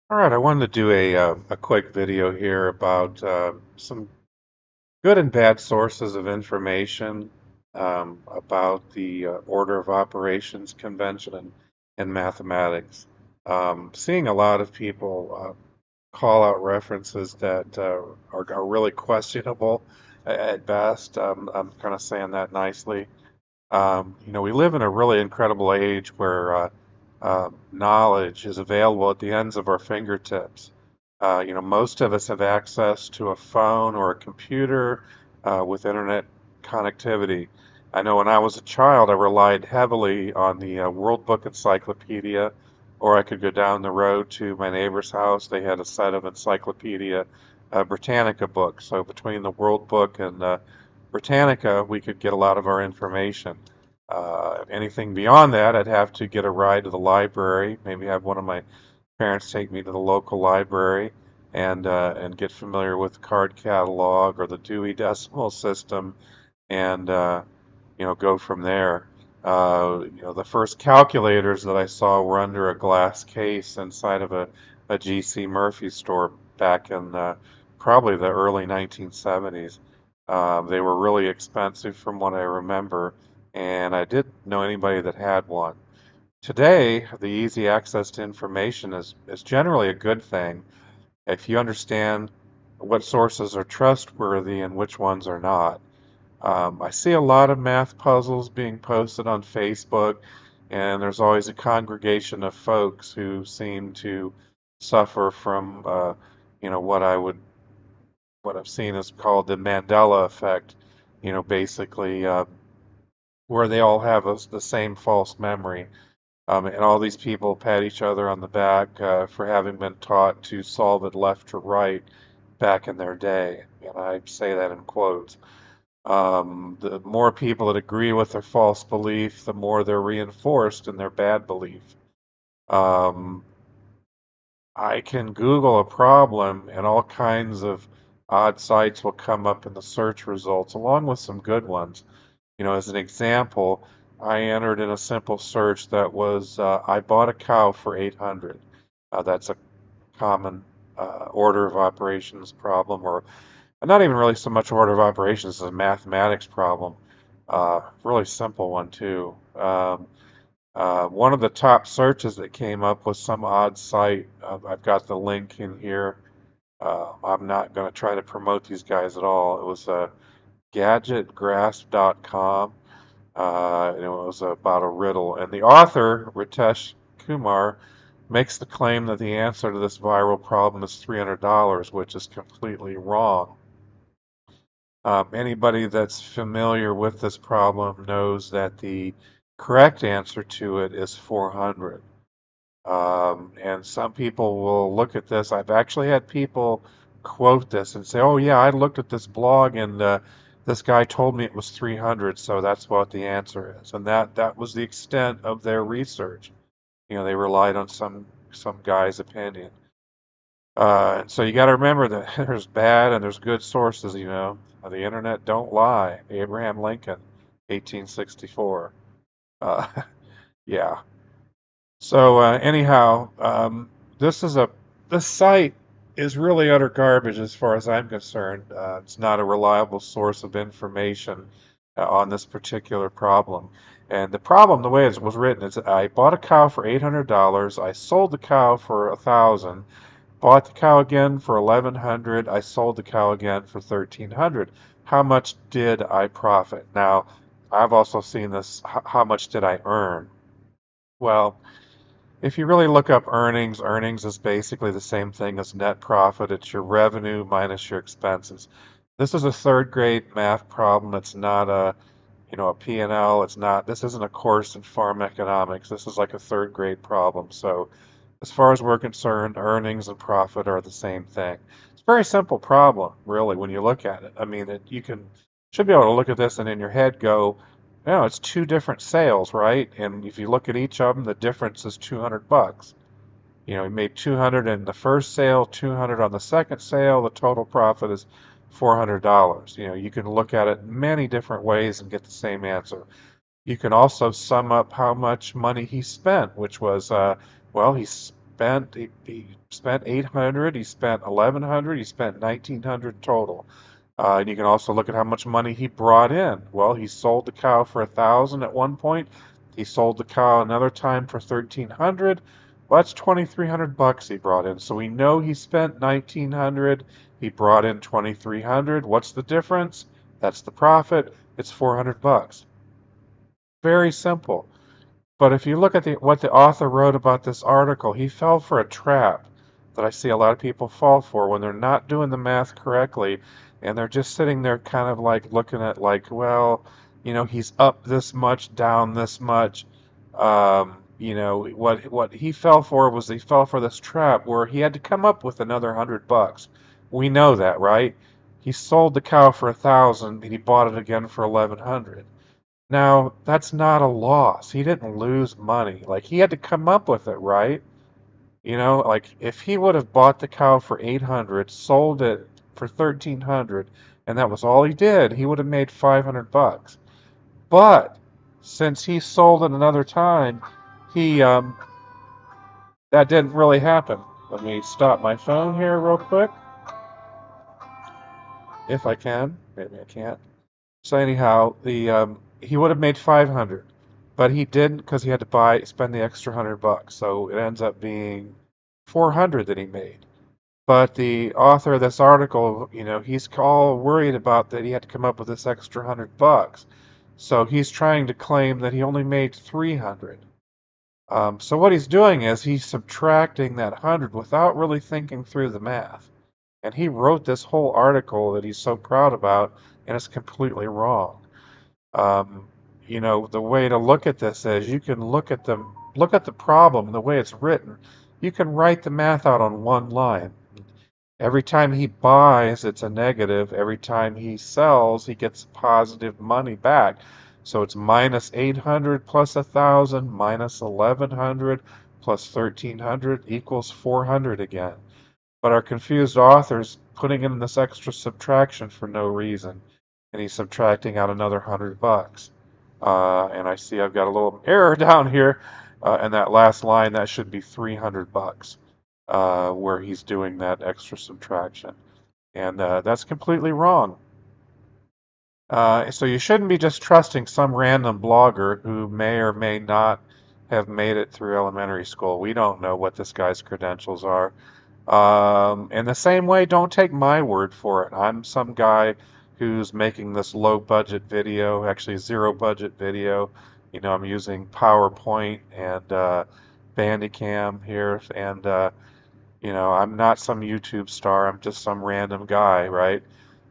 All right, I wanted to do a quick video here about some good and bad sources of information about the order of operations convention in mathematics. Seeing a lot of people call out references that are really questionable at best. I'm kind of saying that nicely. We live in a really incredible age where knowledge is available at the ends of our fingertips. Most of us have access to a phone or a computer with internet connectivity. I know when I was a child, I relied heavily on the World Book Encyclopedia, or I could go down the road to my neighbor's house. They had a set of Encyclopedia Britannica books. So between the World Book and Britannica, we could get a lot of our information. Anything beyond that, I'd have to get a ride to the library, maybe have one of my parents take me to the local library and get familiar with the card catalog or the Dewey Decimal System and go from there. The first calculators that I saw were under a glass case inside of a G.C. Murphy store back in probably the early 1970s. They were really expensive from what I remember, and I didn't know anybody that had one. Today, the easy access to information is generally a good thing if you understand what sources are trustworthy and which ones are not. I see a lot of math puzzles being posted on Facebook, and there's always a congregation of folks who seem to suffer from, what I've seen is called the Mandela effect. Basically, where they all have the same false memory. And all these people pat each other on the back for having been taught to solve it left or right back in their day. And I say that in quotes. The more people that agree with their false belief, the more they're reinforced in their bad belief. Um, I can Google a problem and all kinds of odd sites will come up in the search results, along with some good ones. As an example, I entered in a simple search that was I bought a cow for 800. That's a common order of operations problem, or not even really so much order of operations as a mathematics problem. Really simple one too. One of the top searches that came up was some odd site. I've got the link in here. I'm not going to try to promote these guys at all. It was gadgetgrasp.com. And it was about a riddle. And the author, Ritesh Kumar, makes the claim that the answer to this viral problem is $300, which is completely wrong. Anybody that's familiar with this problem knows that the correct answer to it is 400. And some people will look at this. I've actually had people quote this and say, "Oh yeah, I looked at this blog and this guy told me it was 300, so that's what the answer is." And that was the extent of their research. They relied on some guy's opinion. So you got to remember that there's bad and there's good sources. The internet don't lie. Abraham Lincoln, 1864. Uh, yeah. So anyhow, this site is really utter garbage as far as I'm concerned. It's not a reliable source of information on this particular problem. And the problem, the way it was written, is I bought a cow for $800. I sold the cow for 1,000. Bought the cow again for 1,100. I sold the cow again for 1,300. How much did I profit? Now, I've also seen this. How much did I earn? Well, if you really look up earnings, earnings is basically the same thing as net profit. It's your revenue minus your expenses. This is a third grade math problem. It's not a P&L. This isn't a course in farm economics. This is like a third grade problem. So as far as we're concerned, earnings and profit are the same thing. It's a very simple problem, really, when you look at it. I mean, you should be able to look at this and in your head go, it's two different sales, right? And if you look at each of them, the difference is 200 bucks. You made 200 in the first sale, 200 on the second sale. The total profit is $400. You can look at it many different ways and get the same answer. You can also sum up how much money he spent, which was, well, he spent 800, he spent 1100, he spent 1900 total. And you can also look at how much money he brought in. Well, he sold the cow for 1,000 at one point. He sold the cow another time for 1,300. Well, that's 2,300 bucks he brought in. So we know he spent 1,900. He brought in 2,300. What's the difference? That's the profit. It's 400 bucks. Very simple. But if you look at what the author wrote about this article, he fell for a trap that I see a lot of people fall for when they're not doing the math correctly and they're just sitting there kind of like looking at like, well, he's up this much, down this much. What he fell for was he fell for this trap where he had to come up with another $100. We know that, right? He sold the cow for 1,000 and he bought it again for 1,100. Now, that's not a loss. He didn't lose money. Like, he had to come up with it, right? Like if he would have bought the cow for 800, sold it for 1,300, and that was all he did, he would have made 500 bucks. But since he sold it another time, he that didn't really happen. Let me stop my phone here real quick, if I can. Maybe I can't. So anyhow, the he would have made 500, but he didn't because he had to spend the extra $100. So it ends up being 400 that he made. But the author of this article, he's all worried about that he had to come up with this extra $100. So he's trying to claim that he only made 300. So what he's doing is he's subtracting that 100 without really thinking through the math. And he wrote this whole article that he's so proud about, and it's completely wrong. Um, the way to look at this is you can look at the problem the way it's written. You can write the math out on one line. Every time he buys, it's a negative. Every time he sells, he gets positive money back. So it's minus 800 plus 1,000 minus 1,100 plus 1,300 equals 400 again. But our confused author's putting in this extra subtraction for no reason, and he's subtracting out another $100. And I see I've got a little error down here, and that last line that should be 300 bucks, where he's doing that extra subtraction, and that's completely wrong. So you shouldn't be just trusting some random blogger who may or may not have made it through elementary school. We don't know what this guy's credentials are. In the same way, don't take my word for it. I'm some guy who's making this low budget video, actually zero budget video. I'm using PowerPoint and Bandicam here, and I'm not some YouTube star. I'm just some random guy, right?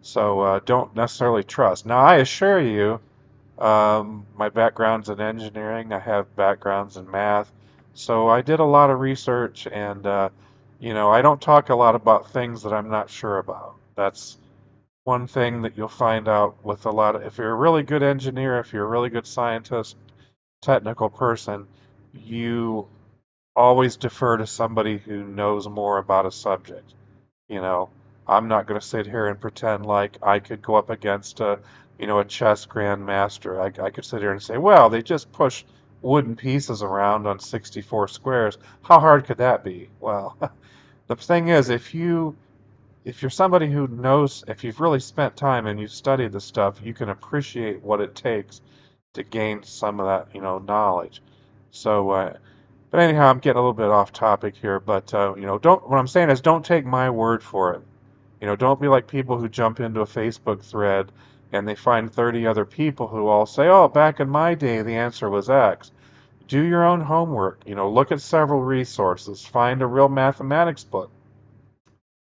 So don't necessarily trust. Now, I assure you, my background's in engineering. I have backgrounds in math. So I did a lot of research and, I don't talk a lot about things that I'm not sure about. That's one thing that you'll find out with if you're a really good engineer, if you're a really good scientist, technical person, you always defer to somebody who knows more about a subject. You know, I'm not going to sit here and pretend like I could go up against a chess grandmaster. I could sit here and say, well, they just push wooden pieces around on 64 squares. How hard could that be? Well, the thing is, if you're somebody who knows, if you've really spent time and you've studied the stuff, you can appreciate what it takes to gain some of that, knowledge. So, but anyhow, I'm getting a little bit off topic here, but don't. What I'm saying is, don't take my word for it. Don't be like people who jump into a Facebook thread and they find 30 other people who all say, "Oh, back in my day, the answer was X." Do your own homework. Look at several resources. Find a real mathematics book.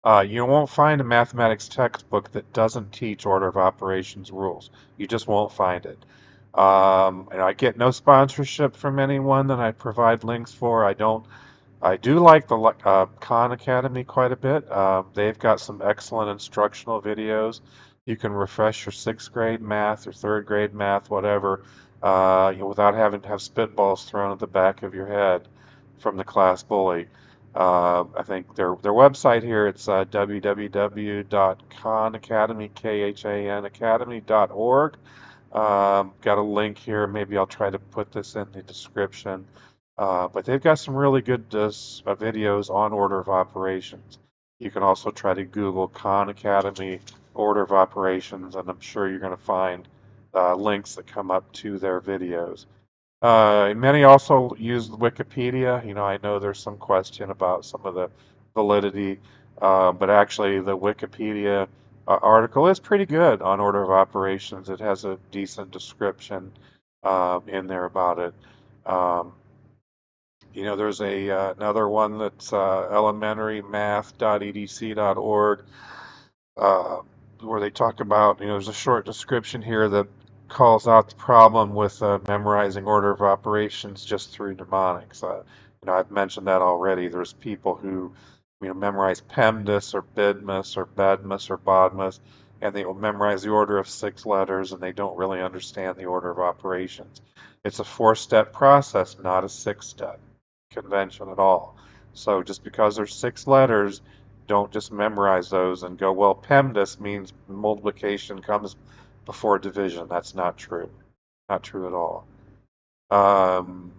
You won't find a mathematics textbook that doesn't teach order of operations rules. You just won't find it. And I get no sponsorship from anyone that I provide links for. I do like the Khan Academy quite a bit. They've got some excellent instructional videos. You can refresh your sixth grade math or third grade math, whatever, without having to have spitballs thrown at the back of your head from the class bully. I think their website here, it's www.khanacademy.org. Got a link here. Maybe I'll try to put this in the description. But they've got some really good videos on order of operations. You can also try to Google Khan Academy order of operations, and I'm sure you're going to find links that come up to their videos. Many also use Wikipedia. I know there's some question about some of the validity, but actually the Wikipedia article is pretty good on order of operations. It has a decent description in there about it. Um, there's another one that's elementarymath.edc.org, uh, where they talk about, there's a short description here that calls out the problem with memorizing order of operations just through mnemonics. I've mentioned that already. There's people who, memorize PEMDAS or BIDMAS or BEDMAS or BODMAS, and they will memorize the order of 6 letters, and they don't really understand the order of operations. It's a 4-step process, not a 6-step convention at all. So just because there's 6 letters, don't just memorize those and go, well, PEMDAS means multiplication comes before division. That's not true. Not true at all. Um,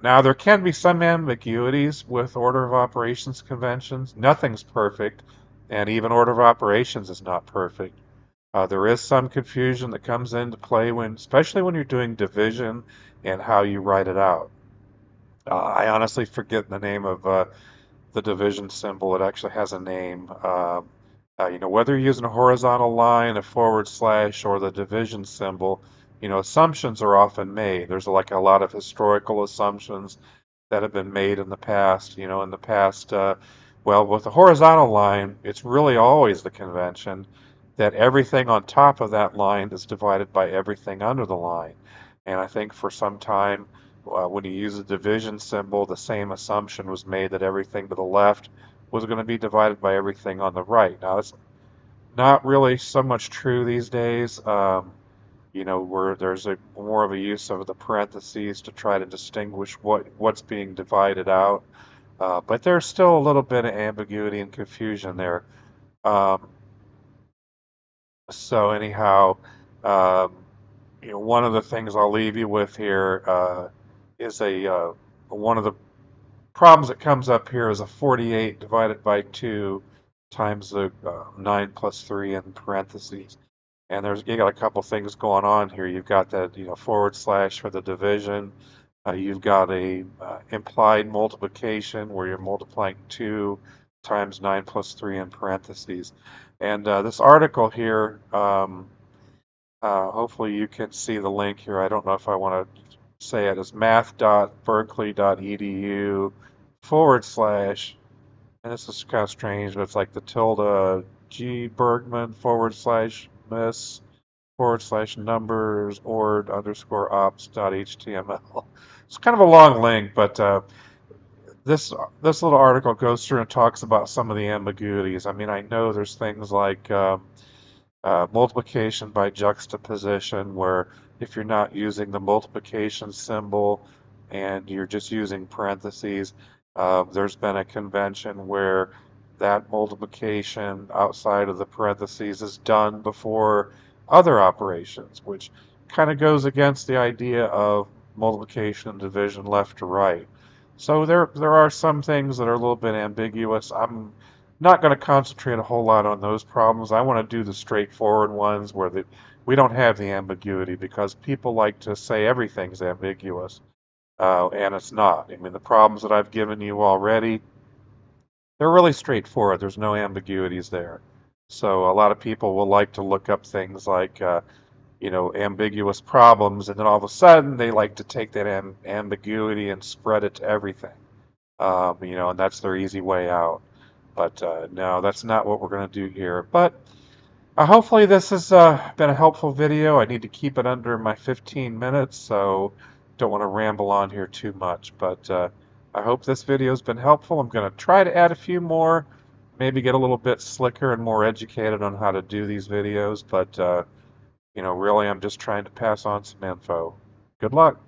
now there can be some ambiguities with order of operations conventions. Nothing's perfect, and even order of operations is not perfect. There is some confusion that comes into play especially when you're doing division and how you write it out. I honestly forget the name of the division symbol. It actually has a name. Whether you're using a horizontal line, a forward slash, or the division symbol, assumptions are often made. There's like a lot of historical assumptions that have been made in the past. Well, with a horizontal line, it's really always the convention that everything on top of that line is divided by everything under the line. And I think for some time, when you use a division symbol, the same assumption was made that everything to the left was going to be divided by everything on the right. Now, that's not really so much true these days. Where there's a more of a use of the parentheses to try to distinguish what's being divided out. But there's still a little bit of ambiguity and confusion there. Um, so anyhow, um, one of the things I'll leave you with here is one of the problems that comes up here is a 48 divided by 2 times the 9 plus 3 in parentheses. And you got a couple things going on here. You've got that forward slash for the division. You've got a implied multiplication where you're multiplying 2 times 9 plus 3 in parentheses. And this article here, hopefully you can see the link here. I don't know if I want to say it as math.berkeley.edu forward slash, and this is kind of strange, but it's like the tilde G Bergman forward slash miss forward slash numbers ord underscore ops dot html. It's kind of a long link, but this this little article goes through and talks about some of the ambiguities. I mean, I know there's things like multiplication by juxtaposition, where if you're not using the multiplication symbol and you're just using parentheses, there's been a convention where that multiplication outside of the parentheses is done before other operations, which kind of goes against the idea of multiplication and division left to right. So there are some things that are a little bit ambiguous. I'm not going to concentrate a whole lot on those problems. I want to do the straightforward ones where we don't have the ambiguity, because people like to say everything's ambiguous, and it's not. I mean, the problems that I've given you already, they're really straightforward. There's no ambiguities there. So a lot of people will like to look up things like, ambiguous problems, and then all of a sudden they like to take that ambiguity and spread it to everything. And that's their easy way out. But no, that's not what we're going to do here. But hopefully this has been a helpful video. I need to keep it under my 15 minutes, so don't want to ramble on here too much. But I hope this video has been helpful. I'm going to try to add a few more, maybe get a little bit slicker and more educated on how to do these videos. But, really, I'm just trying to pass on some info. Good luck.